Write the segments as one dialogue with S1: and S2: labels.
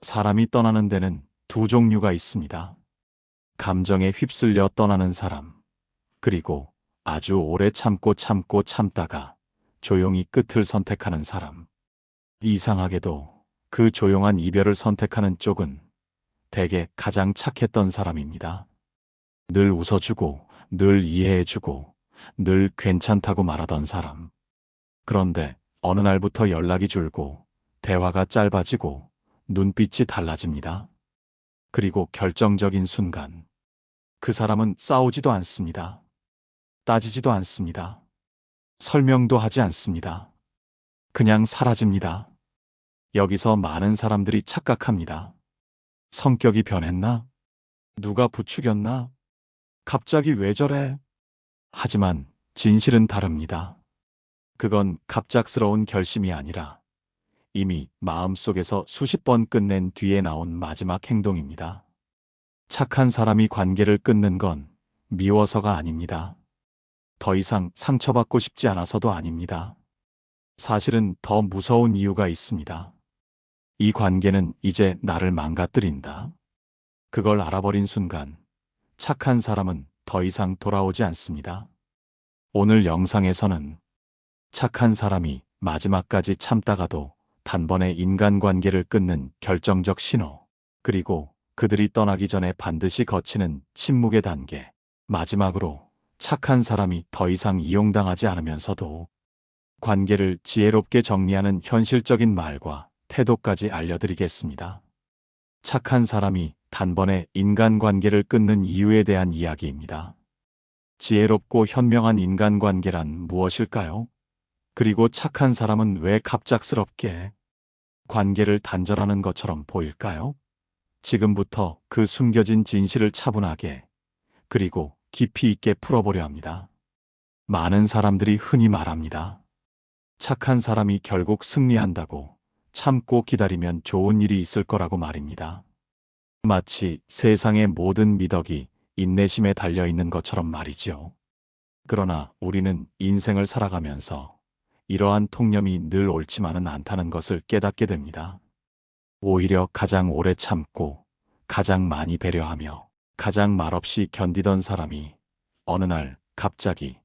S1: 사람이 떠나는 데는 두 종류가 있습니다. 감정에 휩쓸려 떠나는 사람, 그리고 아주 오래 참고 참다가 조용히 끝을 선택하는 사람. 이상하게도 그 조용한 이별을 선택하는 쪽은 대개 가장 착했던 사람입니다. 늘 웃어주고, 늘 이해해주고, 늘 괜찮다고 말하던 사람. 그런데 어느 날부터 연락이 줄고, 대화가 짧아지고, 눈빛이 달라집니다. 그리고 결정적인 순간, 그 사람은 싸우지도 않습니다. 따지지도 않습니다. 설명도 하지 않습니다. 그냥 사라집니다. 여기서 많은 사람들이 착각합니다. 성격이 변했나? 누가 부추겼나? 갑자기 왜 저래? 하지만 진실은 다릅니다. 그건 갑작스러운 결심이 아니라 이미 마음속에서 수십 번 끝낸 뒤에 나온 마지막 행동입니다. 착한 사람이 관계를 끊는 건 미워서가 아닙니다. 더 이상 상처받고 싶지 않아서도 아닙니다. 사실은 더 무서운 이유가 있습니다. 이 관계는 이제 나를 망가뜨린다. 그걸 알아버린 순간 착한 사람은 더 이상 돌아오지 않습니다. 오늘 영상에서는 착한 사람이 마지막까지 참다가도 단번에 인간관계를 끊는 결정적 신호, 그리고 그들이 떠나기 전에 반드시 거치는 침묵의 단계, 마지막으로 착한 사람이 더 이상 이용당하지 않으면서도 관계를 지혜롭게 정리하는 현실적인 말과 태도까지 알려드리겠습니다. 착한 사람이 단번에 인간관계를 끊는 이유에 대한 이야기입니다. 지혜롭고 현명한 인간관계란 무엇일까요? 그리고 착한 사람은 왜 갑작스럽게 관계를 단절하는 것처럼 보일까요? 지금부터 그 숨겨진 진실을 차분하게 그리고 깊이 있게 풀어보려 합니다. 많은 사람들이 흔히 말합니다. 착한 사람이 결국 승리한다고, 참고 기다리면 좋은 일이 있을 거라고 말입니다. 마치 세상의 모든 미덕이 인내심에 달려있는 것처럼 말이지요. 그러나 우리는 인생을 살아가면서 이러한 통념이 늘 옳지만은 않다는 것을 깨닫게 됩니다. 오히려 가장 오래 참고 가장 많이 배려하며 가장 말없이 견디던 사람이 어느 날 갑자기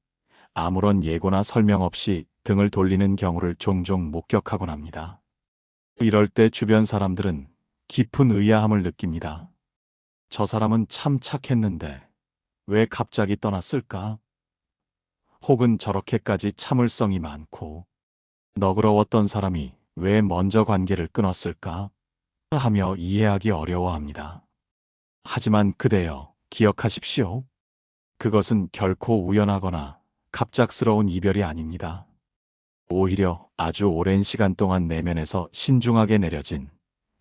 S1: 아무런 예고나 설명 없이 등을 돌리는 경우를 종종 목격하곤 합니다. 이럴 때 주변 사람들은 깊은 의아함을 느낍니다. 저 사람은 참 착했는데 왜 갑자기 떠났을까? 혹은 저렇게까지 참을성이 많고 너그러웠던 사람이 왜 먼저 관계를 끊었을까? 하며 이해하기 어려워합니다. 하지만 그대여 기억하십시오. 그것은 결코 우연하거나 갑작스러운 이별이 아닙니다. 오히려 아주 오랜 시간 동안 내면에서 신중하게 내려진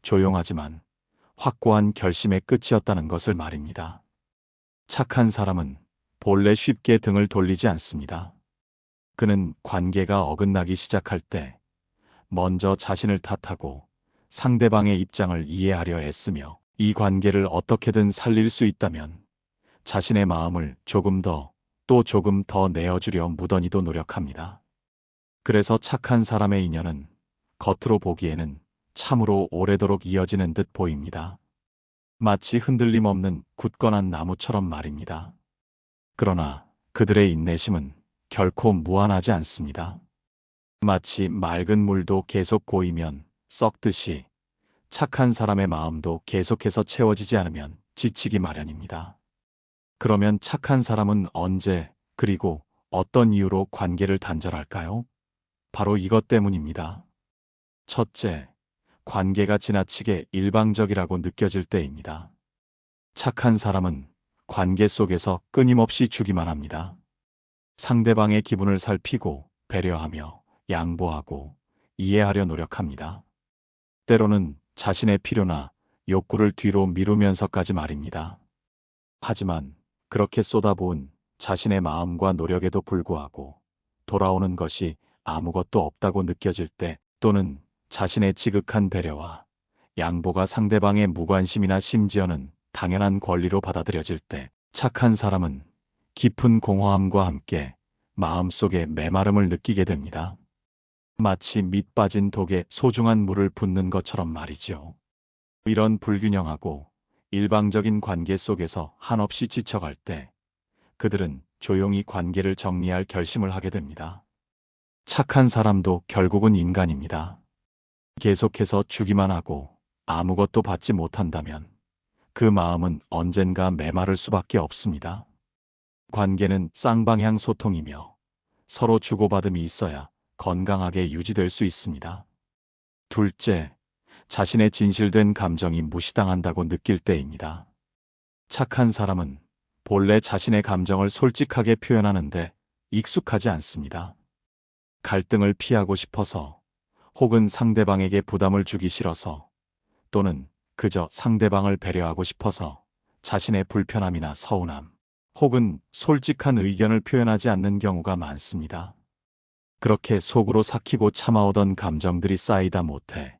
S1: 조용하지만 확고한 결심의 끝이었다는 것을 말입니다. 착한 사람은 본래 쉽게 등을 돌리지 않습니다. 그는 관계가 어긋나기 시작할 때 먼저 자신을 탓하고 상대방의 입장을 이해하려 애쓰며 이 관계를 어떻게든 살릴 수 있다면 자신의 마음을 조금 더 또 조금 더 내어주려 무던히도 노력합니다. 그래서 착한 사람의 인연은 겉으로 보기에는 참으로 오래도록 이어지는 듯 보입니다. 마치 흔들림 없는 굳건한 나무처럼 말입니다. 그러나 그들의 인내심은 결코 무한하지 않습니다. 마치 맑은 물도 계속 고이면 썩듯이 착한 사람의 마음도 계속해서 채워지지 않으면 지치기 마련입니다. 그러면 착한 사람은 언제 그리고 어떤 이유로 관계를 단절할까요? 바로 이것 때문입니다. 첫째, 관계가 지나치게 일방적이라고 느껴질 때입니다. 착한 사람은 관계 속에서 끊임없이 주기만 합니다. 상대방의 기분을 살피고 배려하며 양보하고 이해하려 노력합니다. 때로는 자신의 필요나 욕구를 뒤로 미루면서까지 말입니다. 하지만 그렇게 쏟아부은 자신의 마음과 노력에도 불구하고 돌아오는 것이 아무것도 없다고 느껴질 때, 또는 자신의 지극한 배려와 양보가 상대방의 무관심이나 심지어는 당연한 권리로 받아들여질 때 착한 사람은 깊은 공허함과 함께 마음속에 메마름을 느끼게 됩니다. 마치 밑 빠진 독에 소중한 물을 붓는 것처럼 말이죠. 이런 불균형하고 일방적인 관계 속에서 한없이 지쳐갈 때 그들은 조용히 관계를 정리할 결심을 하게 됩니다. 착한 사람도 결국은 인간입니다. 계속해서 주기만 하고 아무것도 받지 못한다면 그 마음은 언젠가 메마를 수밖에 없습니다. 관계는 쌍방향 소통이며 서로 주고받음이 있어야 건강하게 유지될 수 있습니다. 둘째, 자신의 진실된 감정이 무시당한다고 느낄 때입니다. 착한 사람은 본래 자신의 감정을 솔직하게 표현하는데 익숙하지 않습니다. 갈등을 피하고 싶어서, 혹은 상대방에게 부담을 주기 싫어서, 또는 그저 상대방을 배려하고 싶어서 자신의 불편함이나 서운함, 혹은 솔직한 의견을 표현하지 않는 경우가 많습니다. 그렇게 속으로 삭히고 참아오던 감정들이 쌓이다 못해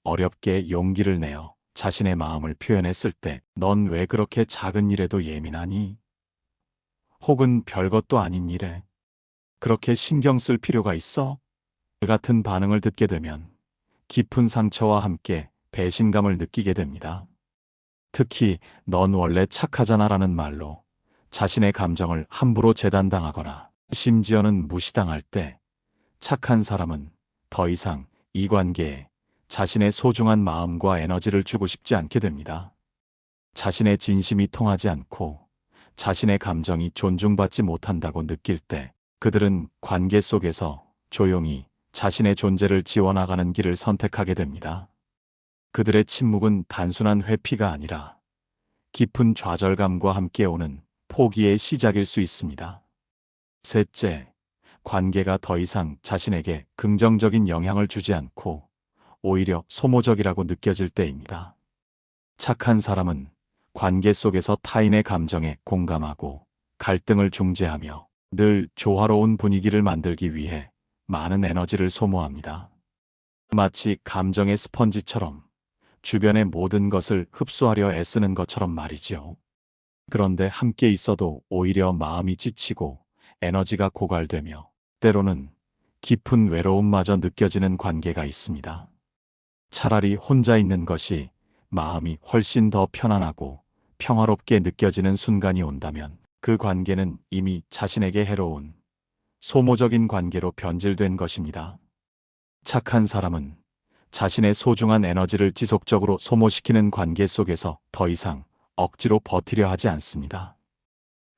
S1: 어렵게 용기를 내어 자신의 마음을 표현했을 때 넌 왜 그렇게 작은 일에도 예민하니? 혹은 별것도 아닌 일에 그렇게 신경 쓸 필요가 있어? 같은 반응을 듣게 되면 깊은 상처와 함께 배신감을 느끼게 됩니다. 특히 넌 원래 착하잖아라는 말로 자신의 감정을 함부로 재단당하거나 심지어는 무시당할 때 착한 사람은 더 이상 이 관계에 자신의 소중한 마음과 에너지를 주고 싶지 않게 됩니다. 자신의 진심이 통하지 않고 자신의 감정이 존중받지 못한다고 느낄 때 그들은 관계 속에서 조용히 자신의 존재를 지워나가는 길을 선택하게 됩니다. 그들의 침묵은 단순한 회피가 아니라 깊은 좌절감과 함께 오는 포기의 시작일 수 있습니다. 셋째, 관계가 더 이상 자신에게 긍정적인 영향을 주지 않고 오히려 소모적이라고 느껴질 때입니다. 착한 사람은 관계 속에서 타인의 감정에 공감하고 갈등을 중재하며 늘 조화로운 분위기를 만들기 위해 많은 에너지를 소모합니다. 마치 감정의 스펀지처럼 주변의 모든 것을 흡수하려 애쓰는 것처럼 말이지요. 그런데 함께 있어도 오히려 마음이 지치고 에너지가 고갈되며 때로는 깊은 외로움마저 느껴지는 관계가 있습니다. 차라리 혼자 있는 것이 마음이 훨씬 더 편안하고 평화롭게 느껴지는 순간이 온다면 그 관계는 이미 자신에게 해로운 소모적인 관계로 변질된 것입니다. 착한 사람은 자신의 소중한 에너지를 지속적으로 소모시키는 관계 속에서 더 이상 억지로 버티려 하지 않습니다.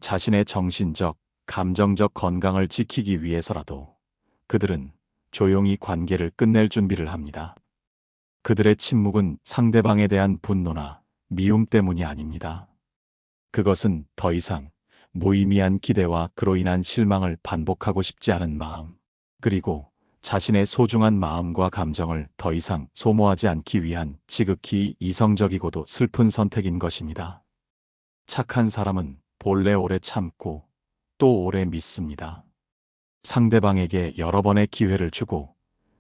S1: 자신의 정신적, 감정적 건강을 지키기 위해서라도 그들은 조용히 관계를 끝낼 준비를 합니다. 그들의 침묵은 상대방에 대한 분노나 미움 때문이 아닙니다. 그것은 더 이상 무의미한 기대와 그로 인한 실망을 반복하고 싶지 않은 마음, 그리고 자신의 소중한 마음과 감정을 더 이상 소모하지 않기 위한 지극히 이성적이고도 슬픈 선택인 것입니다. 착한 사람은 본래 오래 참고 또 오래 믿습니다. 상대방에게 여러 번의 기회를 주고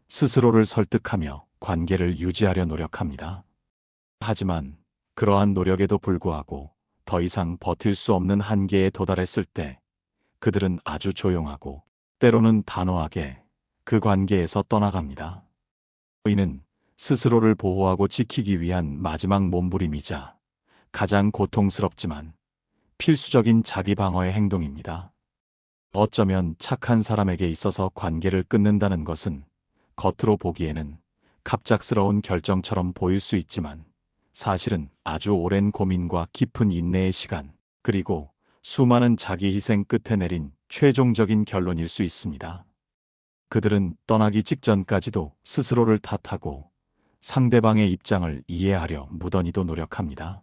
S1: 스스로를 설득하며 관계를 유지하려 노력합니다. 하지만 그러한 노력에도 불구하고 더 이상 버틸 수 없는 한계에 도달했을 때 그들은 아주 조용하고 때로는 단호하게 그 관계에서 떠나갑니다. 이는 스스로를 보호하고 지키기 위한 마지막 몸부림이자 가장 고통스럽지만 필수적인 자기 방어의 행동입니다. 어쩌면 착한 사람에게 있어서 관계를 끊는다는 것은 겉으로 보기에는 갑작스러운 결정처럼 보일 수 있지만 사실은 아주 오랜 고민과 깊은 인내의 시간, 그리고 수많은 자기 희생 끝에 내린 최종적인 결론일 수 있습니다. 그들은 떠나기 직전까지도 스스로를 탓하고 상대방의 입장을 이해하려 무던히도 노력합니다.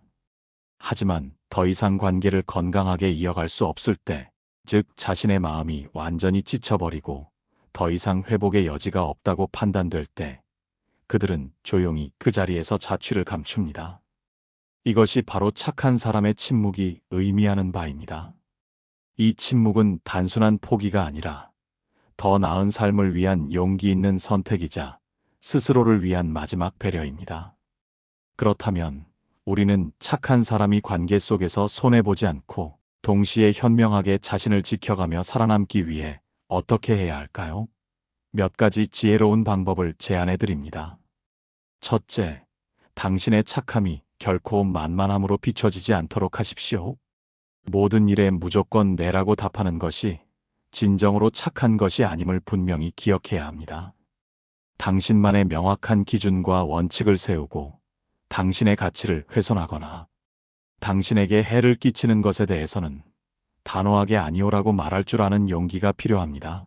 S1: 하지만 더 이상 관계를 건강하게 이어갈 수 없을 때, 즉 자신의 마음이 완전히 지쳐버리고 더 이상 회복의 여지가 없다고 판단될 때, 그들은 조용히 그 자리에서 자취를 감춥니다. 이것이 바로 착한 사람의 침묵이 의미하는 바입니다. 이 침묵은 단순한 포기가 아니라 더 나은 삶을 위한 용기 있는 선택이자 스스로를 위한 마지막 배려입니다. 그렇다면 우리는 착한 사람이 관계 속에서 손해보지 않고 동시에 현명하게 자신을 지켜가며 살아남기 위해 어떻게 해야 할까요? 몇 가지 지혜로운 방법을 제안해 드립니다. 첫째, 당신의 착함이 결코 만만함으로 비춰지지 않도록 하십시오. 모든 일에 무조건 네라고 답하는 것이 진정으로 착한 것이 아님을 분명히 기억해야 합니다. 당신만의 명확한 기준과 원칙을 세우고 당신의 가치를 훼손하거나 당신에게 해를 끼치는 것에 대해서는 단호하게 아니오라고 말할 줄 아는 용기가 필요합니다.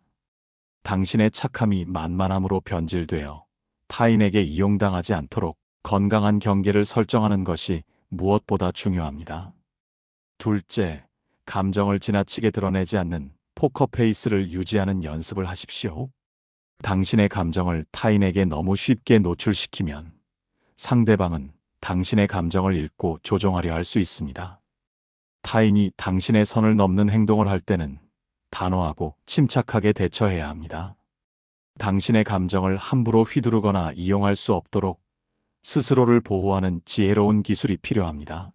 S1: 당신의 착함이 만만함으로 변질되어 타인에게 이용당하지 않도록 건강한 경계를 설정하는 것이 무엇보다 중요합니다. 둘째, 감정을 지나치게 드러내지 않는 포커페이스를 유지하는 연습을 하십시오. 당신의 감정을 타인에게 너무 쉽게 노출시키면 상대방은 당신의 감정을 읽고 조종하려 할 수 있습니다. 타인이 당신의 선을 넘는 행동을 할 때는 단호하고 침착하게 대처해야 합니다. 당신의 감정을 함부로 휘두르거나 이용할 수 없도록 스스로를 보호하는 지혜로운 기술이 필요합니다.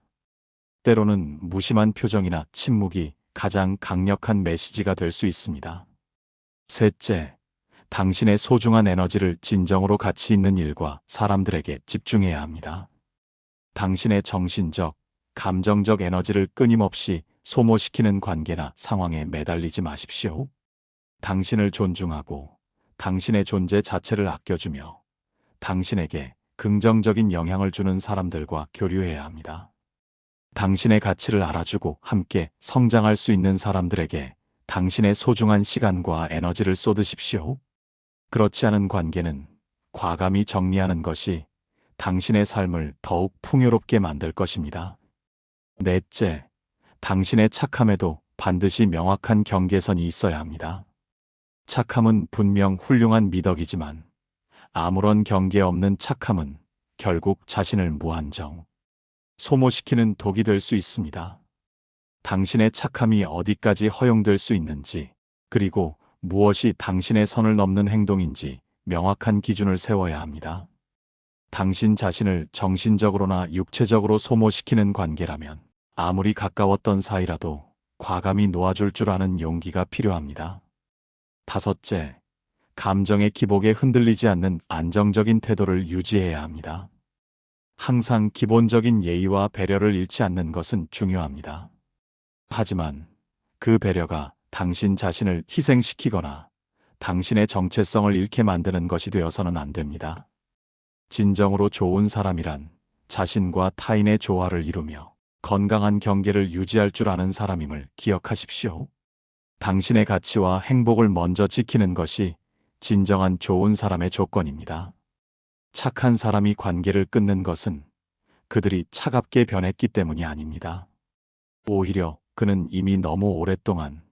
S1: 때로는 무심한 표정이나 침묵이 가장 강력한 메시지가 될 수 있습니다. 셋째, 당신의 소중한 에너지를 진정으로 가치 있는 일과 사람들에게 집중해야 합니다. 당신의 정신적, 감정적 에너지를 끊임없이 소모시키는 관계나 상황에 매달리지 마십시오. 당신을 존중하고 당신의 존재 자체를 아껴주며 당신에게 긍정적인 영향을 주는 사람들과 교류해야 합니다. 당신의 가치를 알아주고 함께 성장할 수 있는 사람들에게 당신의 소중한 시간과 에너지를 쏟으십시오. 그렇지 않은 관계는 과감히 정리하는 것이 당신의 삶을 더욱 풍요롭게 만들 것입니다. 넷째, 당신의 착함에도 반드시 명확한 경계선이 있어야 합니다. 착함은 분명 훌륭한 미덕이지만 아무런 경계 없는 착함은 결국 자신을 무한정 소모시키는 독이 될 수 있습니다. 당신의 착함이 어디까지 허용될 수 있는지, 그리고 무엇이 당신의 선을 넘는 행동인지 명확한 기준을 세워야 합니다. 당신 자신을 정신적으로나 육체적으로 소모시키는 관계라면 아무리 가까웠던 사이라도 과감히 놓아줄 줄 아는 용기가 필요합니다. 다섯째, 감정의 기복에 흔들리지 않는 안정적인 태도를 유지해야 합니다. 항상 기본적인 예의와 배려를 잃지 않는 것은 중요합니다. 하지만 그 배려가 당신 자신을 희생시키거나 당신의 정체성을 잃게 만드는 것이 되어서는 안 됩니다. 진정으로 좋은 사람이란 자신과 타인의 조화를 이루며 건강한 경계를 유지할 줄 아는 사람임을 기억하십시오. 당신의 가치와 행복을 먼저 지키는 것이 진정한 좋은 사람의 조건입니다. 착한 사람이 관계를 끊는 것은 그들이 차갑게 변했기 때문이 아닙니다. 오히려 그는 이미 너무 오랫동안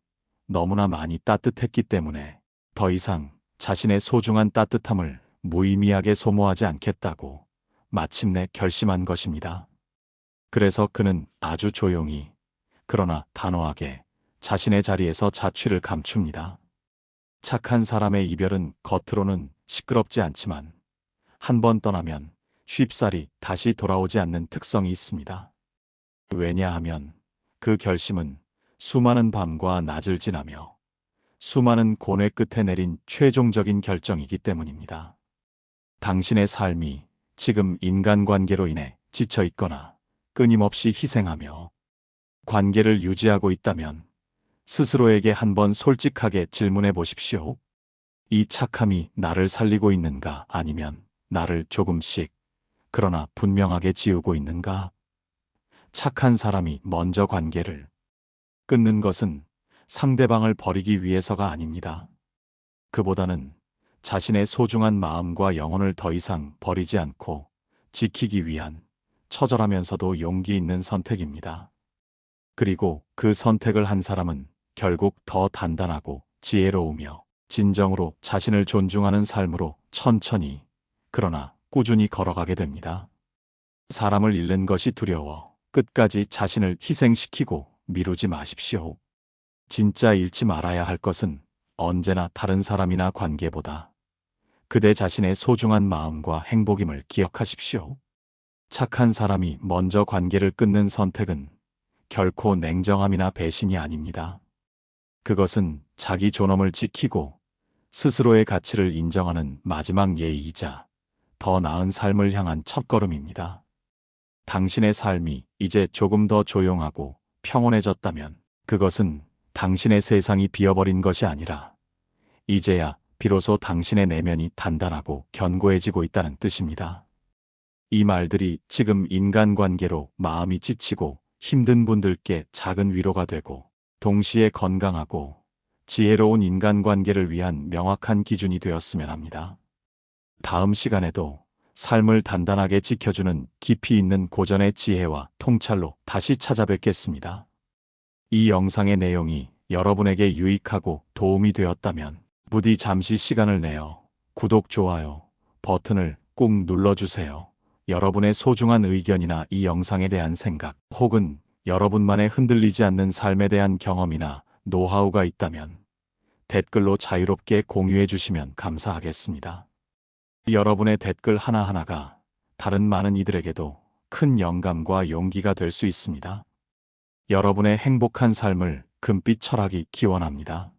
S1: 너무나 많이 따뜻했기 때문에 더 이상 자신의 소중한 따뜻함을 무의미하게 소모하지 않겠다고 마침내 결심한 것입니다. 그래서 그는 아주 조용히, 그러나 단호하게 자신의 자리에서 자취를 감춥니다. 착한 사람의 이별은 겉으로는 시끄럽지 않지만 한 번 떠나면 쉽사리 다시 돌아오지 않는 특성이 있습니다. 왜냐하면 그 결심은 수많은 밤과 낮을 지나며 수많은 고뇌 끝에 내린 최종적인 결정이기 때문입니다. 당신의 삶이 지금 인간관계로 인해 지쳐 있거나 끊임없이 희생하며 관계를 유지하고 있다면 스스로에게 한번 솔직하게 질문해 보십시오. 이 착함이 나를 살리고 있는가, 아니면 나를 조금씩, 그러나 분명하게 지우고 있는가? 착한 사람이 먼저 관계를 끊는 것은 상대방을 버리기 위해서가 아닙니다. 그보다는 자신의 소중한 마음과 영혼을 더 이상 버리지 않고 지키기 위한 처절하면서도 용기 있는 선택입니다. 그리고 그 선택을 한 사람은 결국 더 단단하고 지혜로우며 진정으로 자신을 존중하는 삶으로 천천히, 그러나 꾸준히 걸어가게 됩니다. 사람을 잃는 것이 두려워 끝까지 자신을 희생시키고 미루지 마십시오. 진짜 잃지 말아야 할 것은 언제나 다른 사람이나 관계보다 그대 자신의 소중한 마음과 행복임을 기억하십시오. 착한 사람이 먼저 관계를 끊는 선택은 결코 냉정함이나 배신이 아닙니다. 그것은 자기 존엄을 지키고 스스로의 가치를 인정하는 마지막 예의이자 더 나은 삶을 향한 첫걸음입니다. 당신의 삶이 이제 조금 더 조용하고 평온해졌다면 그것은 당신의 세상이 비어버린 것이 아니라 이제야 비로소 당신의 내면이 단단하고 견고해지고 있다는 뜻입니다. 이 말들이 지금 인간관계로 마음이 지치고 힘든 분들께 작은 위로가 되고 동시에 건강하고 지혜로운 인간관계를 위한 명확한 기준이 되었으면 합니다. 다음 시간에도 삶을 단단하게 지켜주는 깊이 있는 고전의 지혜와 통찰로 다시 찾아뵙겠습니다. 이 영상의 내용이 여러분에게 유익하고 도움이 되었다면 부디 잠시 시간을 내어 구독, 좋아요 버튼을 꾹 눌러주세요. 여러분의 소중한 의견이나 이 영상에 대한 생각 혹은 여러분만의 흔들리지 않는 삶에 대한 경험이나 노하우가 있다면 댓글로 자유롭게 공유해 주시면 감사하겠습니다. 여러분의 댓글 하나하나가 다른 많은 이들에게도 큰 영감과 용기가 될 수 있습니다. 여러분의 행복한 삶을 금빛 철학이 기원합니다.